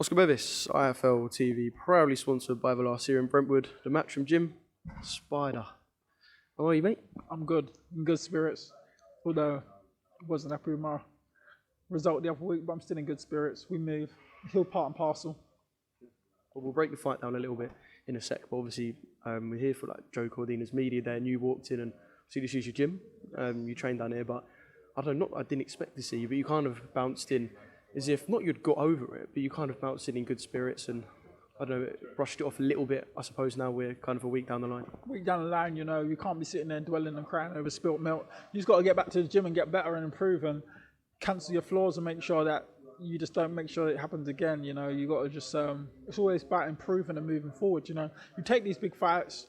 Oscar Bevis, IFL TV, proudly sponsored by the last year in Brentwood, the Matchroom Gym, Spider. How are you, mate? I'm good. In good spirits. Although I wasn't happy with my result the other week, but I'm still in good spirits. We move. It's all part and parcel. Well, we'll break the fight down a little bit in a sec, but obviously we're here for like Joe Cordina's media day, and you walked in and see this is your gym. You trained down here, but I don't know, I didn't expect to see you, but you kind of bounced in as if, not you'd got over it, but you kind of bounced in good spirits and, I don't know, brushed it off a little bit. I suppose now we're kind of a week down the line. Week down the line, you know, you can't be sitting there dwelling and crying over spilt milk. You just got to get back to the gym and get better and improve and cancel your flaws and make sure that you just don't make sure it happens again. You know, you got to just, it's always about improving and moving forward. You know, you take these big fights,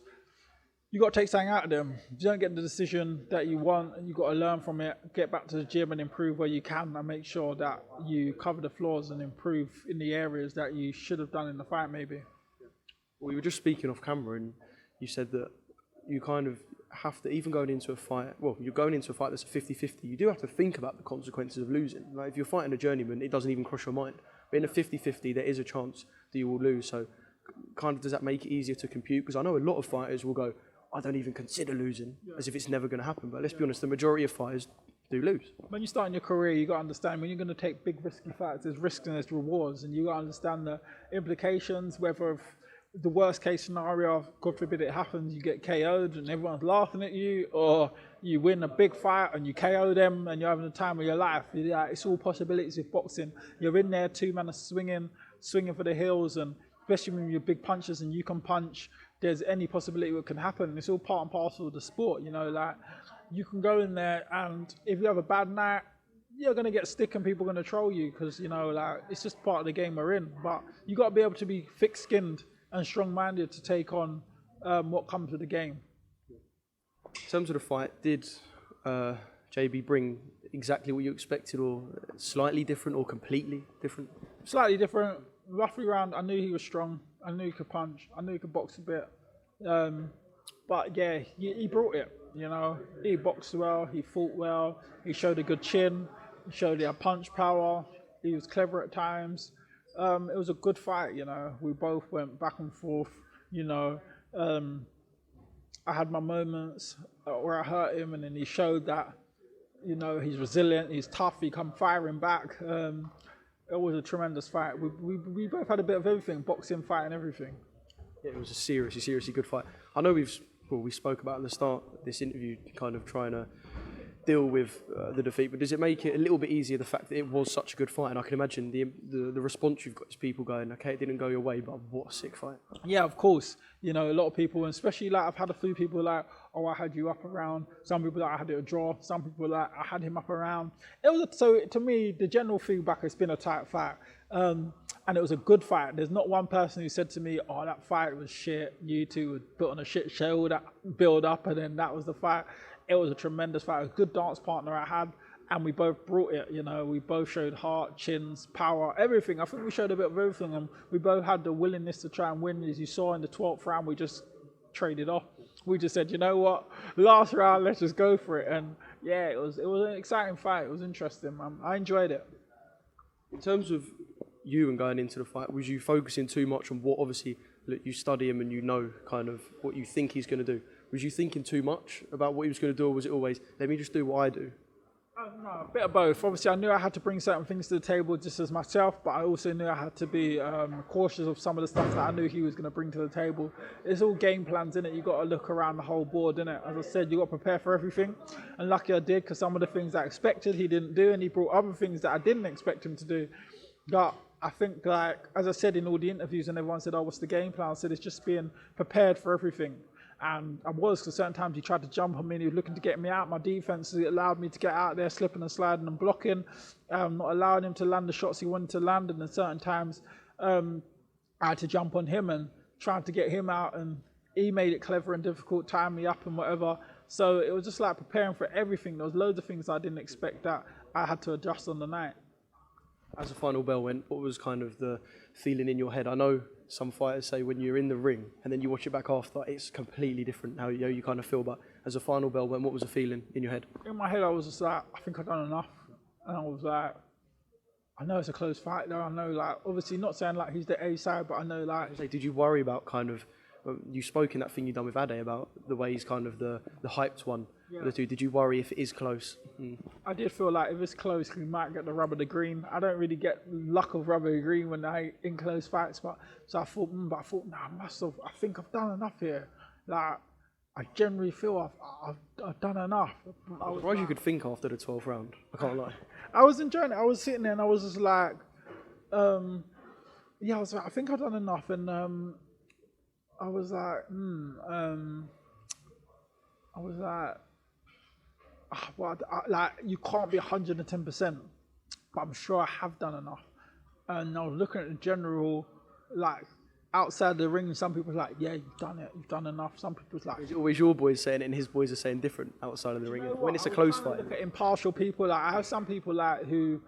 you got to take something out of them. If you don't get the decision that you want, and you got to learn from it, get back to the gym and improve where you can and make sure that you cover the flaws and improve in the areas that you should have done in the fight maybe. Well, we were just speaking off camera and you said that you kind of have to, even going into a fight, well, you're going into a fight that's a 50-50, you do have to think about the consequences of losing. Like if you're fighting a journeyman, it doesn't even cross your mind. But in a 50-50, there is a chance that you will lose. So kind of does that make it easier to compute? Because I know a lot of fighters will go, I don't even consider losing, as if it's never going to happen. But let's be honest, the majority of fighters do lose. When you start in your career, you got to understand when you're going to take big risky fights, there's risks and there's rewards, and you got to understand the implications, whether the worst case scenario, God forbid it happens, you get KO'd and everyone's laughing at you, or you win a big fight and you KO them and you're having the time of your life. It's all possibilities with boxing. You're in there, two men are swinging for the hills, and especially when you're big punchers and you can punch, there's any possibility what can happen. It's all part and parcel of the sport, you know, like you can go in there and if you have a bad night, you're going to get stick and people are going to troll you because, you know, like it's just part of the game we're in. But you got to be able to be thick-skinned and strong-minded to take on what comes with the game. In terms of the fight, did JB bring exactly what you expected or slightly different or completely different? Slightly different. Roughly round, I knew he was strong. I knew he could punch. I knew he could box a bit. But yeah, he brought it, you know. He boxed well, he fought well, he showed a good chin, he showed he had punch power, he was clever at times. It was a good fight, you know. We both went back and forth, you know. I had my moments where I hurt him and then he showed that, you know, he's resilient, he's tough, he come firing back. It was a tremendous fight. We both had a bit of everything, boxing, fight and everything. Yeah, it was a seriously good fight. I know we spoke about at the start of this interview, kind of trying to deal with the defeat, but does it make it a little bit easier, the fact that it was such a good fight? And I can imagine the response you've got is people going, okay, it didn't go your way, but what a sick fight. Yeah, of course. You know, a lot of people, and especially like I've had a few people like, oh, I had you up around. Some people like I had it a draw. Some people like I had him up around. So to me, the general feedback has been a tight fight. And it was a good fight. There's not one person who said to me, oh, that fight was shit. You two would put on a shit show, that build up, and then that was the fight. It was a tremendous fight. A good dance partner I had, and we both brought it, you know. We both showed heart, chins, power, everything. I think we showed a bit of everything, and we both had the willingness to try and win. As you saw in the 12th round, we just traded off. We just said, you know what, last round, let's just go for it. And yeah, it was an exciting fight. It was interesting, man. I enjoyed it. In terms of you and going into the fight, was you focusing too much on what, obviously, look, you study him and you know kind of what you think he's going to do? Was you thinking too much about what he was going to do, or was it always, let me just do what I do? No, a bit of both. Obviously, I knew I had to bring certain things to the table just as myself, but I also knew I had to be cautious of some of the stuff that I knew he was going to bring to the table. It's all game plans, innit? You got to look around the whole board, innit? As I said, you got to prepare for everything. And lucky I did, because some of the things I expected he didn't do, and he brought other things that I didn't expect him to do. But I think, like, as I said in all the interviews, and everyone said, oh, what's the game plan? I said, it's just being prepared for everything. And I was, because certain times he tried to jump on me and he was looking to get me out. My defense allowed me to get out there, slipping and sliding and blocking, not allowing him to land the shots he wanted to land. And then certain times I had to jump on him and trying to get him out. And he made it clever and difficult, tying me up and whatever. So it was just like preparing for everything. There was loads of things I didn't expect that I had to adjust on the night. As the final bell went, what was kind of the feeling in your head? I know some fighters say when you're in the ring and then you watch it back after, it's completely different how you kind of feel. But as the final bell went, what was the feeling in your head? In my head, I was just like, I think I've done enough. And I was like, I know it's a close fight though. I know, like, obviously not saying like he's the A side, but I know like Like, did you worry about kind of, you spoke in that thing you done with Ade about the way he's kind of the hyped one of the two. Did you worry if it is close? I did feel like if it's close, we might get the rub of the green. I don't really get luck of rub of the green when I in close fights, but so I thought, nah, I think I've done enough here. Like, I generally feel I've done enough. I'm surprised you could think after the 12th round. I can't lie. I was enjoying it. I was sitting there and I was just like, yeah, I was like, I think I've done enough, and I was like, like, you can't be 110%, but I'm sure I have done enough. And I was looking at the general, like, outside the ring, some people are like, yeah, you've done enough. Some people's like, It's always your boys saying it and his boys are saying different outside of the ring. When it's a close fight. Look at impartial people. Like, I have some people like who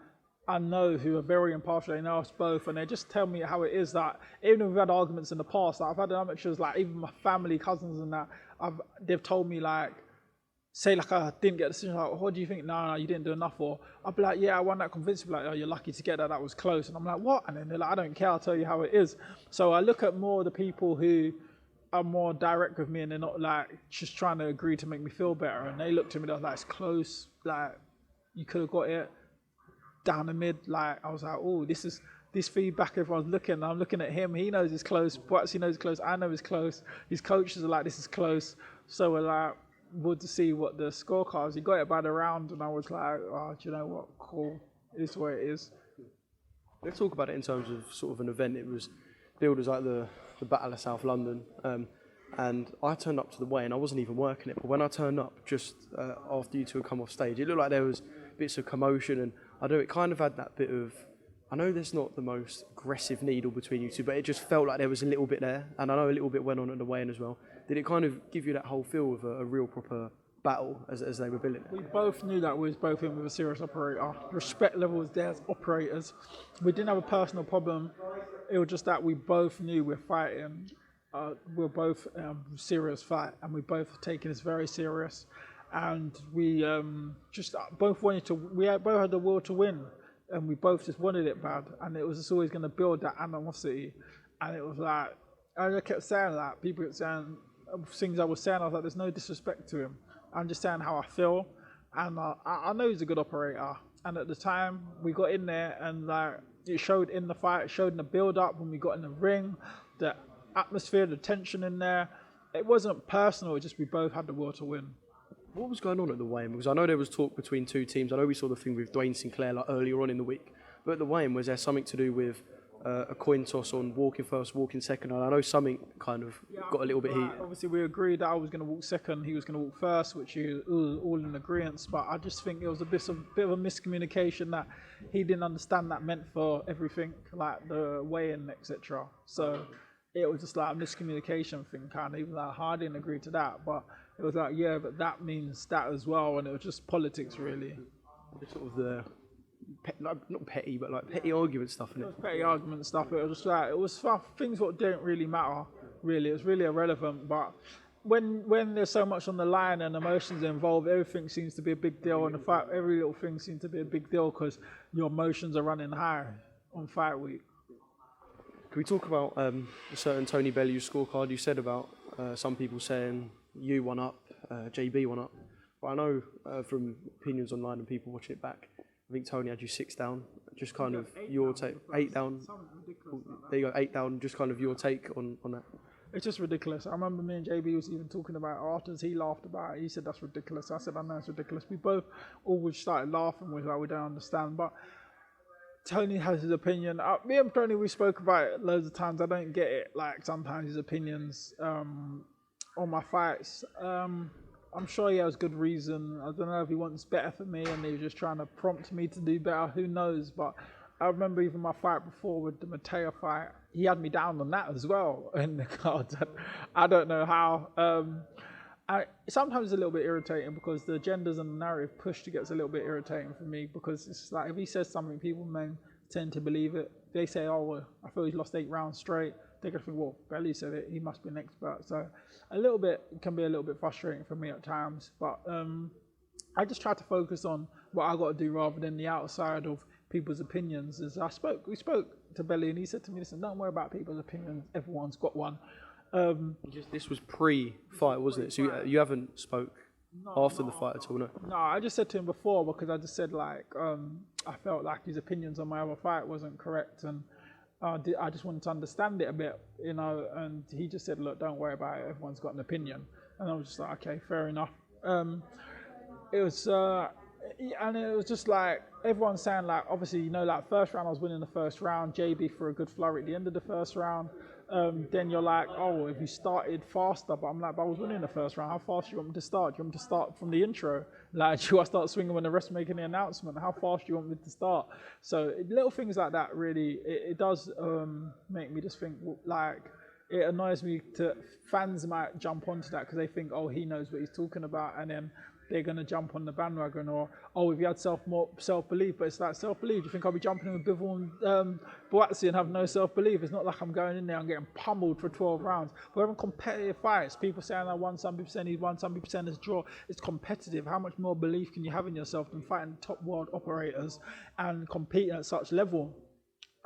I know who are very impartial. They know us both, and they just tell me how it is. That even if we've had arguments in the past, like, I've had amateurs, like even my family, cousins, and that they've told me like, say like I didn't get a decision, like, what do you think? No, you didn't do enough. Or I'd be like, yeah, I won that convincingly. Like, oh, you're lucky to get that. That was close. And I'm like, what? And then they're like, I don't care. I'll tell you how it is. So I look at more the people who are more direct with me, and they're not like just trying to agree to make me feel better. And they look to me, they're like, it's close. Like, you could have got it down the mid. Like, I was like, oh, this feedback. Everyone's looking. I'm looking at him. He knows it's close. Buatsi knows it's close. I know it's close. His coaches are like, this is close. So we're like, good to see what the scorecards. He got it by the round, and I was like, oh, do you know what? Cool. It is what it is. Let's talk about it in terms of sort of an event. It was billed as like the Battle of South London, and I turned up to the weigh, and I wasn't even working it. But when I turned up, just after you two had come off stage, it looked like there was bits of commotion, and I know it kind of had that bit of. I know there's not the most aggressive needle between you two, but it just felt like there was a little bit there, and I know a little bit went on at the weigh-in as well. Did it kind of give you that whole feel of a real proper battle as they were billing it? We both knew that we was both in with a serious operator. Respect level was there as operators. We didn't have a personal problem. It was just that we both knew we're fighting. We're both serious fight, and we both taking this very serious. And we just both wanted to. Both had the will to win, and we both just wanted it bad. And it was just always going to build that animosity. And it was like, I kept saying that. People kept saying things I was saying. I was like, there's no disrespect to him. I'm just saying how I feel. And I know he's a good operator. And at the time, we got in there, and like, it showed in the fight, it showed in the build-up when we got in the ring, the atmosphere, the tension in there. It wasn't personal, it just we both had the will to win. What was going on at the weigh-in? Because I know there was talk between two teams. I know we saw the thing with Dwayne Sinclair like earlier on in the week. But at the weigh-in, was there something to do with a coin toss on walking first, walking second? And I know something kind of got a little bit heated. Obviously, we agreed that I was going to walk second, he was going to walk first, which is all in agreement. But I just think it was a bit of a miscommunication that he didn't understand that meant for everything, like the weigh-in, etc. So it was just like a miscommunication thing, kind of. Even though I didn't agree to that, but it was like, yeah, but that means that as well, and it was just politics, really. Sort of the not petty, but like petty argument stuff, innit? It was petty argument stuff. It was just like, it was stuff, things that didn't really matter, really. It was really irrelevant. But when there's so much on the line and emotions involved, everything seems to be a big deal. And the fight, every little thing seems to be a big deal because your emotions are running high on fight week. Can we talk about a certain Tony Bellew scorecard? You said about some people saying you won up, JB won up. But I know from opinions online and people watching it back, I think Tony had you 6 down. Just kind of your take, 8 down. There you go, 8 down. Just kind of your take on that. It's just ridiculous. I remember me and JB was even talking about it afterwards. He laughed about it. He said that's ridiculous. I said I know it's ridiculous. We both always started laughing with like we don't understand. But Tony has his opinion. Me and Tony, we spoke about it loads of times. I don't get it. Like sometimes his opinions on my fights. I'm sure he has good reason. I don't know if he wants better for me and he was just trying to prompt me to do better. Who knows? But I remember even my fight before with the Mateo fight, he had me down on that as well in the cards. I don't know how. Sometimes it's a little bit irritating because the agendas and the narrative push gets a little bit irritating for me because it's like if he says something, people may tend to believe it. They say, oh, well, I feel he's lost 8 rounds straight. They're going to think, well, Bellew said it, he must be an expert. So a little bit, it can be a little bit frustrating for me at times. But I just try to focus on what I got to do rather than the outside of people's opinions. We spoke to Belly, and he said to me, listen, don't worry about people's opinions. Everyone's got one. This was pre-fight, wasn't it? So you haven't spoke after the fight at all, no? No, I just said to him before, because I just said like I felt like his opinions on my other fight wasn't correct, and I just wanted to understand it a bit, and he just said, look, don't worry about it, everyone's got an opinion. And I was just like, okay, fair enough. It was and it was just like everyone's saying, like, obviously, like first round I was winning the first round, JB for a good flurry at the end of the first round. Then you're like, oh, if you started faster, but I'm like, but I was winning the first round. How fast do you want me to start? Do you want me to start from the intro? Like, do I start swinging when the ref's making the announcement? How fast do you want me to start? So little things like that, really, it does make me just think, like, it annoys me to fans might jump onto that because they think, oh, he knows what he's talking about, and then they're going to jump on the bandwagon, or, oh, if you had more self-belief, but it's like self-belief. Do you think I'll be jumping in with Bivol and Buatsi and have no self-belief? It's not like I'm going in there and getting pummeled for 12 rounds. We're having competitive fights. People saying I won, some people saying he won, some people saying it's draw. It's competitive. How much more belief can you have in yourself than fighting top world operators and competing at such level?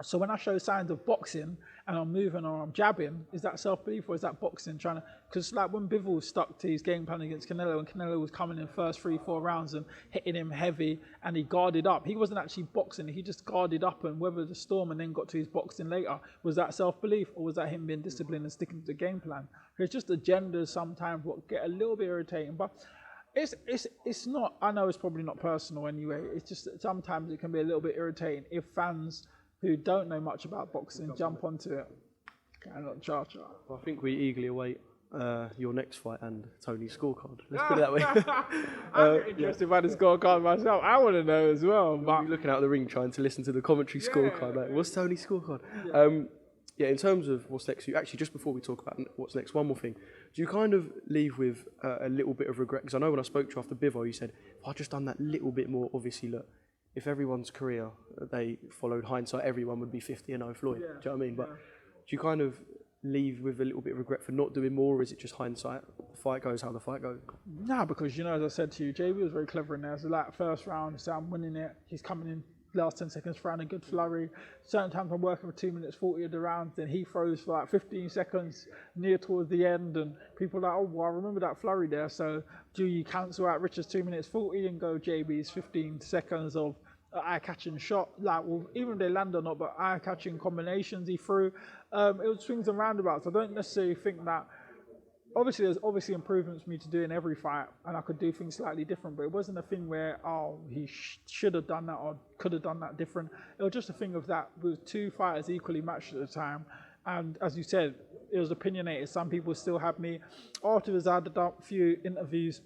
So when I show signs of boxing and I'm moving or I'm jabbing, is that self-belief or is that boxing trying to... Because like when Bivol stuck to his game plan against Canelo, and Canelo was coming in first 3-4 rounds and hitting him heavy, and he guarded up. He wasn't actually boxing, he just guarded up and weathered the storm and then got to his boxing later. Was that self-belief or was that him being disciplined and sticking to the game plan? It's just agendas sometimes what get a little bit irritating, but it's not... I know it's probably not personal anyway. It's just that sometimes it can be a little bit irritating if fans who don't know much about boxing jump onto it. Cannot charge. Well, I think we eagerly await your next fight and Tony's scorecard. Let's put it that way. I'm interested by the scorecard myself. I want to know as well. But you're looking out of the ring trying to listen to the commentary scorecard. Like, what's Tony's scorecard? In terms of what's next, actually, just before we talk about what's next, one more thing. Do you kind of leave with a little bit of regret? Because I know when I spoke to you after Bivol, you said, if I'd just done that little bit more, obviously, look, if everyone's career they followed hindsight, everyone would be 50-0 Floyd. Do you know what I mean? But do you kind of leave with a little bit of regret for not doing more, or is it just hindsight? The fight goes how the fight goes. Nah, because as I said to you, JB was very clever in there. So like first round, so I'm winning it. He's coming in last 10 seconds throwing a good flurry. Certain times I'm working for 2 minutes 40 of the round, then he throws for like 15 seconds near towards the end, and people are like, oh, well, I remember that flurry there. So do you cancel out Richard's 2 minutes 40 and go JB's 15 seconds of eye-catching shot, like, well, even if they land or not, but eye-catching combinations he threw. It was swings and roundabouts. I don't necessarily think that... Obviously, there's obviously improvements for me to do in every fight, and I could do things slightly different, but it wasn't a thing where, oh, he should have done that or could have done that different. It was just a thing of that with two fighters equally matched at the time, and as you said, it was opinionated. Some people still have me. Afterwards, I had a few interviews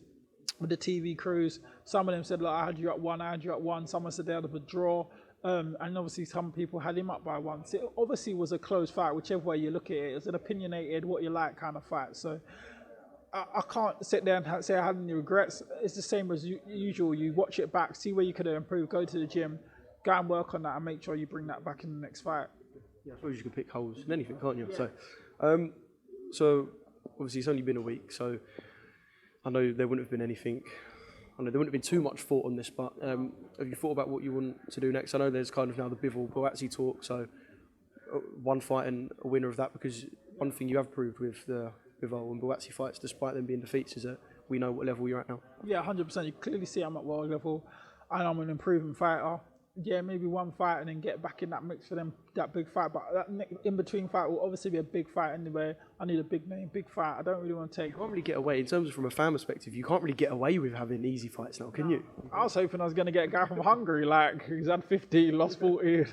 with the TV crews. Some of them said, look, I had you at one. Someone said they had a draw. And obviously some people had him up by one. So it obviously was a close fight, whichever way you look at it. It's an opinionated, what you like kind of fight. So I can't sit there and say I had any regrets. It's the same as usual. You watch it back, see where you could have improved, go to the gym, go and work on that and make sure you bring that back in the next fight. Yeah, I suppose you can pick holes in anything, can't you? Yeah. So obviously it's only been a week, so I know there wouldn't have been anything. I know there wouldn't have been too much thought on this, but have you thought about what you want to do next? I know there's kind of now the Bivol Buatsi talk, so one fight and a winner of that, because one thing you have proved with the Bivol and Buatsi fights, despite them being defeats, is that we know what level you're at now. Yeah, 100%. You clearly see I'm at world level, and I'm an improving fighter. Yeah, maybe one fight and then get back in that mix for them, that big fight. But that in-between fight will obviously be a big fight anyway. I need a big name, big fight. I don't really want to take... You can't really get away, in terms of from a fan perspective, you can't really get away with having easy fights now, can you? I was hoping I was going to get a guy from Hungary, like, he's had 50, lost 40.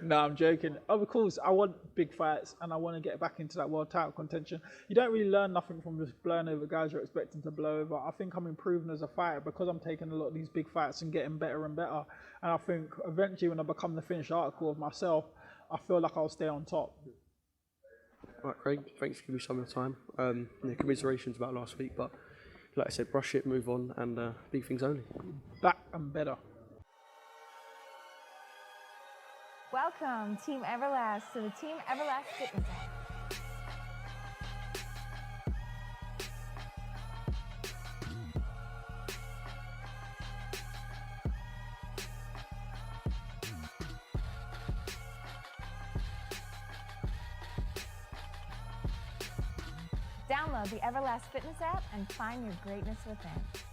No, I'm joking. Of course, I want big fights and I want to get back into that world title contention. You don't really learn nothing from just blowing over guys you're expecting to blow over. I think I'm improving as a fighter because I'm taking a lot of these big fights and getting better and better. And I think eventually when I become the finished article of myself, I feel like I'll stay on top. All right, Craig, thanks for giving me some of your time. Commiserations about last week, but like I said, brush it, move on, and big things only. Back and better. Welcome, Team Everlast, to the Team Everlast Fitness app. Download the Everlast Fitness app and find your greatness within.